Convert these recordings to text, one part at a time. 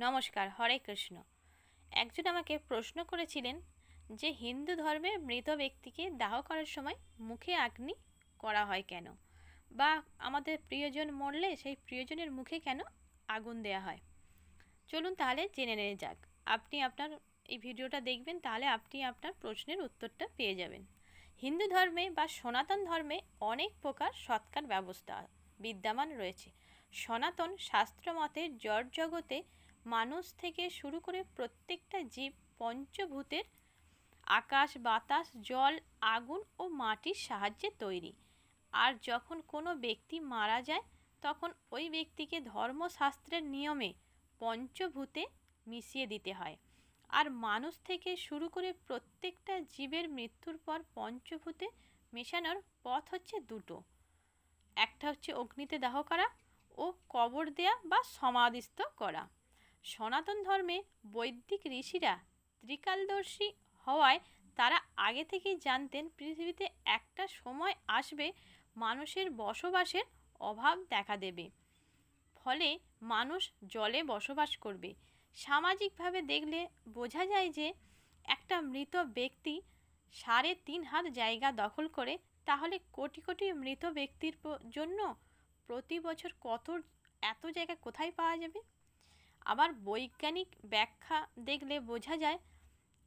নমস্কার, হরে কৃষ্ণ। একজন আমাকে প্রশ্ন করেছিলেন যে হিন্দু ধর্মে মৃত ব্যক্তিকে দাহ করার সময় মুখে আগ্নি করা হয় কেন, বা আমাদের প্রিয়জন মরলে সেই প্রিয়জনের মুখে কেন আগুন দেয়া হয়। চলুন তাহলে জেনে নেওয়া যাক। আপনি আপনার এই ভিডিওটা দেখবেন, তাহলে আপনি আপনার প্রশ্নের উত্তরটা পেয়ে যাবেন। হিন্দু ধর্মে বা সনাতন ধর্মে অনেক প্রকার সৎকার ব্যবস্থা বিদ্যমান রয়েছে। সনাতন শাস্ত্র মতে জড় জগতে মানুষ থেকে শুরু করে প্রত্যেকটা জীব পঞ্চভূতের আকাশ, বাতাস, জল, আগুন ও মাটির সাহায্যে তৈরি। আর যখন কোনো ব্যক্তি মারা যায় তখন ওই ব্যক্তিকে ধর্মশাস্ত্রের নিয়মে পঞ্চভূতে মিশিয়ে দিতে হয়। আর মানুষ থেকে শুরু করে প্রত্যেকটা জীবের মৃত্যুর পর পঞ্চভূতে মেশানোর পথ হচ্ছে দুটো। একটা হচ্ছে অগ্নিতে দাহ করা ও কবর দেয়া বা সমাধিস্থ করা। সনাতন ধর্মে বৈদিক ঋষিরা ত্রিকালদর্শী হওয়ায় তারা আগে থেকেই জানতেন পৃথিবীতে একটা সময় আসবে মানুষের বসবাসের অভাব দেখা দেবে, ফলে মানুষ জলে বসবাস করবে। সামাজিকভাবে দেখলে বোঝা যায় যে একটা মৃত ব্যক্তি 3.5 হাত জায়গা দখল করে, তাহলে কোটি কোটি মৃত ব্যক্তির জন্য প্রতি বছর এত জায়গা কোথায় পাওয়া যাবে। আবার বৈজ্ঞানিক ব্যাখ্যা দেখলে বোঝা যায়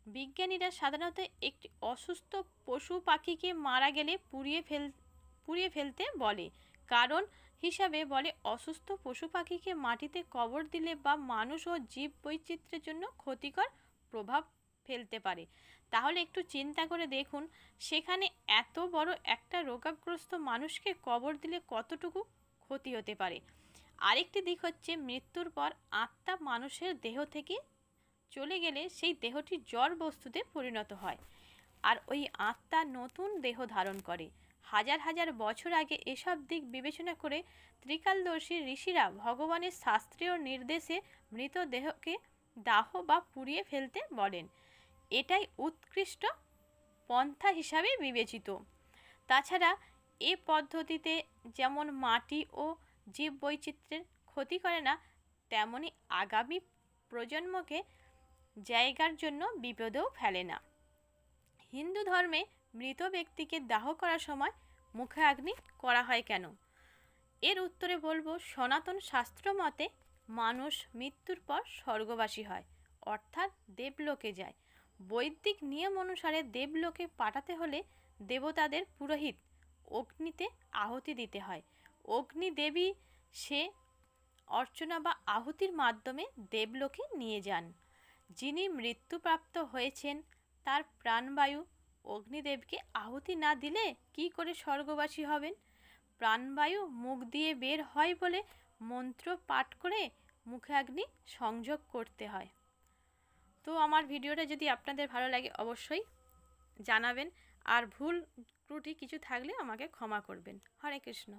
বিজ্ঞানীরা সাধারণত একটি অসুস্থ পশু পাখিকে মারা গেলে পুড়িয়ে ফেলতে বলে। কারণ হিসাবে বলে অসুস্থ পশু পাখিকে মাটিতে কবর দিলে বা মানুষ ও জীব বৈচিত্র্যের জন্য ক্ষতিকর প্রভাব ফেলতে পারে। তাহলে একটু চিন্তা করে দেখুন, সেখানে এত বড় একটা রোগাগ্রস্ত মানুষকে কবর দিলে কতটুকু ক্ষতি হতে পারে। আরেকটি দিক হচ্ছে মৃত্যুর পর আত্মা মানুষের দেহ থেকে চলে গেলে সেই দেহটি জড় বস্তুতে পরিণত হয়, আর ওই আত্মা নতুন দেহ ধারণ করে। হাজার হাজার বছর আগে এসব দিক বিবেচনা করে ত্রিকালদর্শী ঋষিরা ভগবানের শাস্ত্রীয় নির্দেশে মৃতদেহকে দাহ বা পুড়িয়ে ফেলতে বলেন। এটাই উৎকৃষ্ট পন্থা হিসাবে বিবেচিত। তাছাড়া এ পদ্ধতিতে যেমন মাটি ও জীববৈচিত্র্যের ক্ষতি করে না, তেমনি আগামী প্রজন্মকে জায়গার জন্য বিপদেও ফেলে না। হিন্দু ধর্মে মৃত ব্যক্তিকে দাহ করার সময় মুখে অগ্নি করা হয় কেন, এর উত্তরে বলবো, সনাতন শাস্ত্র মতে মানুষ মৃত্যুর পর স্বর্গবাসী হয়, অর্থাৎ দেবলোকে যায়। বৈদিক নিয়ম অনুসারে দেবলোকে পাঠাতে হলে দেবতাদের পুরোহিত অগ্নিতে আহুতি দিতে হয়। অগ্নি দেবী সে অর্চনা বা আহুতির মাধ্যমে দেবলোকে নিয়ে যান। যিনি মৃত্যুপ্রাপ্ত হয়েছেন তার প্রাণবায়ু অগ্নিদেবকে আহুতি না দিলে কি করে স্বর্গবাসী হবেন। প্রাণবায়ু মুখ দিয়ে বের হয় বলে মন্ত্র পাঠ করে মুখে অগ্নি সংযোগ করতে হয়। তো আমার ভিডিওটা যদি আপনাদের ভালো লাগে অবশ্যই জানাবেন, আর ভুল ত্রুটি কিছু থাকলে আমাকে ক্ষমা করবেন। হরে কৃষ্ণ।